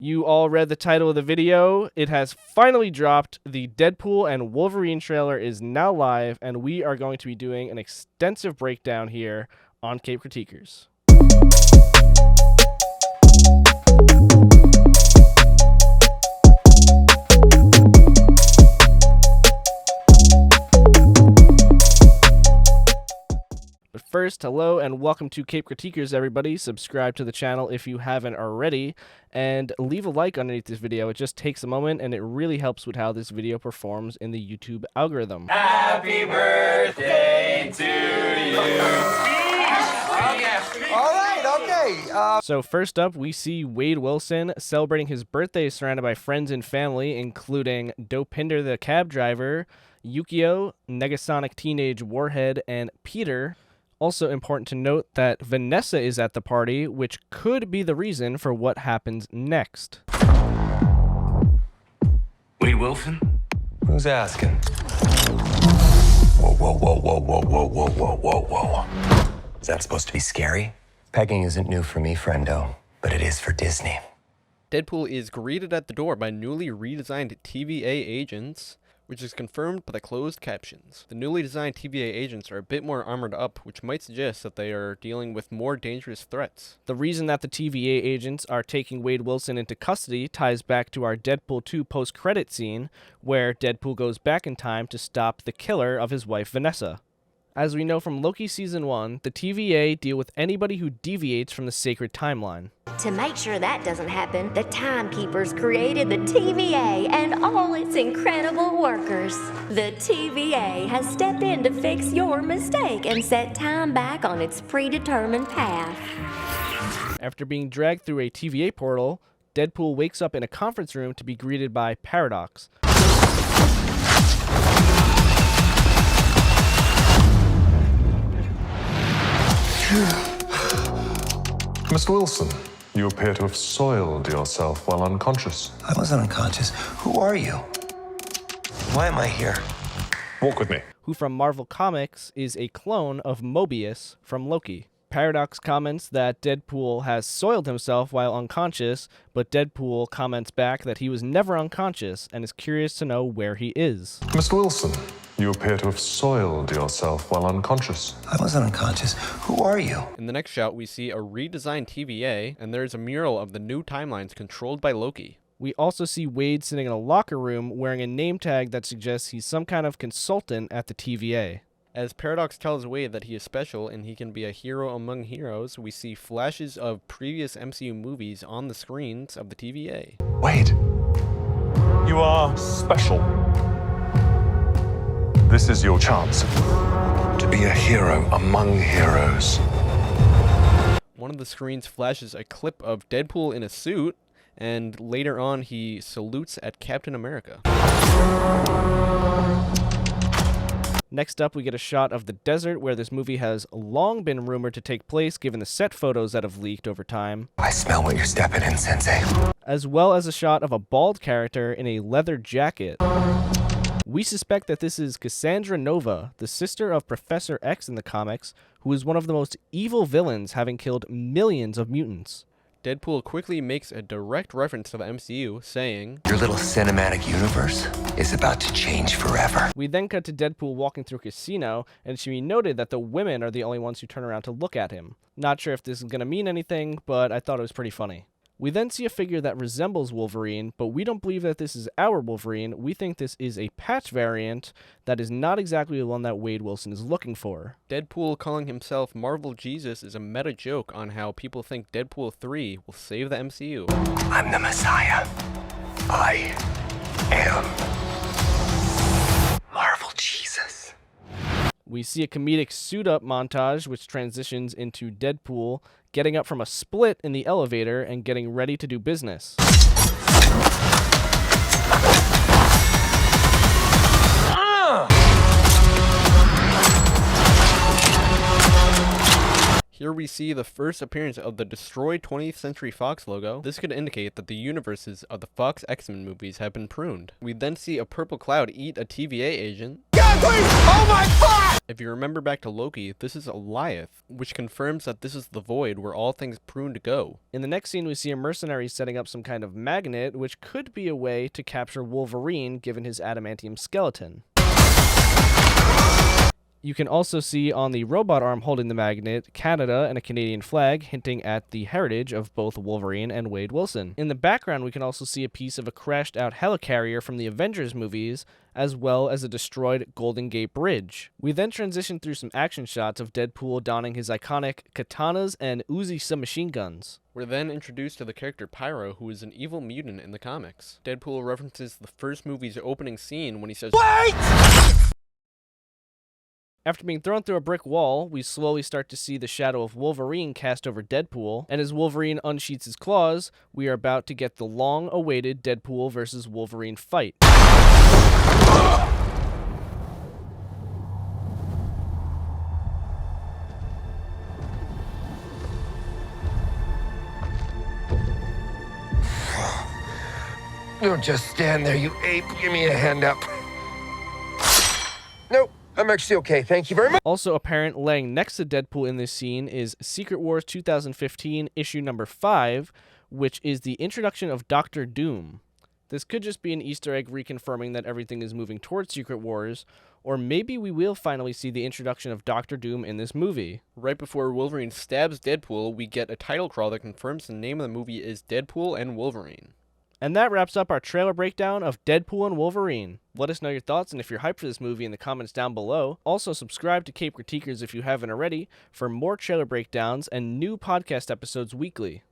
You all read the title of the video. It has finally dropped. The Deadpool and Wolverine trailer is now live, and we are going to be doing an extensive breakdown here on Cape Critiquers. But first, hello and welcome to Cape Critiquers, everybody. Subscribe to the channel if you haven't already, and leave a like underneath this video. It just takes a moment, and it really helps with how this video performs in the YouTube algorithm. Happy birthday to you. All right, okay. So first up, we see Wade Wilson celebrating his birthday surrounded by friends and family, including Dopinder the cab driver, Yukio, Negasonic Teenage Warhead, and Peter. Also important to note that Vanessa is at the party, which could be the reason for what happens next. Wade Wilson? Who's asking? Whoa, whoa, whoa, whoa, whoa, whoa, whoa, whoa, whoa, whoa. Is that supposed to be scary? Pegging isn't new for me, friendo, but it is for Disney. Deadpool is greeted at the door by newly redesigned TVA agents, which is confirmed by the closed captions. The newly designed TVA agents are a bit more armored up, which might suggest that they are dealing with more dangerous threats. The reason that the TVA agents are taking Wade Wilson into custody ties back to our Deadpool 2 post-credit scene, where Deadpool goes back in time to stop the killer of his wife Vanessa. As we know from Loki Season 1, the TVA deal with anybody who deviates from the sacred timeline. To make sure that doesn't happen, the Timekeepers created the TVA and all its incredible workers. The TVA has stepped in to fix your mistake and set time back on its predetermined path. After being dragged through a TVA portal, Deadpool wakes up in a conference room to be greeted by Paradox. Mr. Wilson, you appear to have soiled yourself while unconscious. I wasn't unconscious. Who are you? Why am I here? Walk with me. Who from Marvel Comics is a clone of Mobius from Loki. Paradox comments that Deadpool has soiled himself while unconscious, but Deadpool comments back that he was never unconscious and is curious to know where he is. Mr. Wilson, you appear to have soiled yourself while unconscious. I wasn't unconscious. Who are you? In the next shot, we see a redesigned TVA, and there's a mural of the new timelines controlled by Loki. We also see Wade sitting in a locker room wearing a name tag that suggests he's some kind of consultant at the TVA. As Paradox tells Wade that he is special and he can be a hero among heroes, we see flashes of previous MCU movies on the screens of the TVA. Wade, you are special. This is your chance to be a hero among heroes. One of the screens flashes a clip of Deadpool in a suit, and later on he salutes at Captain America. Next up, we get a shot of the desert where this movie has long been rumored to take place given the set photos that have leaked over time, I smell what you're stepping in, Sensei. as well as a shot of a bald character in a leather jacket. We suspect that this is Cassandra Nova, the sister of Professor X in the comics, who is one of the most evil villains, having killed millions of mutants. Deadpool quickly makes a direct reference to the MCU, saying, Your little cinematic universe is about to change forever. We then cut to Deadpool walking through a casino, and it should be noted that the women are the only ones who turn around to look at him. Not sure if this is going to mean anything, but I thought it was pretty funny. We then see a figure that resembles Wolverine, but we don't believe that this is our Wolverine. We think this is a patch variant that is not exactly the one that Wade Wilson is looking for. Deadpool calling himself Marvel Jesus is a meta joke on how people think Deadpool 3 will save the MCU. I'm the Messiah. I am Marvel Jesus. We see a comedic suit-up montage, which transitions into Deadpool getting up from a split in the elevator and getting ready to do business. Here we see the first appearance of the destroyed 20th Century Fox logo. This could indicate that the universes of the Fox X-Men movies have been pruned. We then see a purple cloud eat a TVA agent. God, please! Oh my God! If you remember back to Loki, this is Eliath, which confirms that this is the Void where all things prune to go. In the next scene, we see a mercenary setting up some kind of magnet, which could be a way to capture Wolverine given his adamantium skeleton. You can also see on the robot arm holding the magnet, Canada and a Canadian flag, hinting at the heritage of both Wolverine and Wade Wilson. In the background, we can also see a piece of a crashed-out helicarrier from the Avengers movies, as well as a destroyed Golden Gate Bridge. We then transition through some action shots of Deadpool donning his iconic katanas and Uzi submachine guns. We're then introduced to the character Pyro, who is an evil mutant in the comics. Deadpool references the first movie's opening scene when he says, "Wait!" After being thrown through a brick wall, we slowly start to see the shadow of Wolverine cast over Deadpool, and as Wolverine unsheaths his claws, we are about to get the long-awaited Deadpool versus Wolverine fight. Don't just stand there, you ape. Give me a hand up. Nope, I'm actually okay. Thank you very much. Also apparent laying next to Deadpool in this scene is Secret Wars 2015 issue number 5, which is the introduction of Doctor Doom. This could just be an Easter egg reconfirming that everything is moving towards Secret Wars, or maybe we will finally see the introduction of Doctor Doom in this movie. Right before Wolverine stabs Deadpool, we get a title crawl that confirms the name of the movie is Deadpool and Wolverine. And that wraps up our trailer breakdown of Deadpool and Wolverine. Let us know your thoughts and if you're hyped for this movie in the comments down below. Also, subscribe to Cape Critiquers if you haven't already for more trailer breakdowns and new podcast episodes weekly.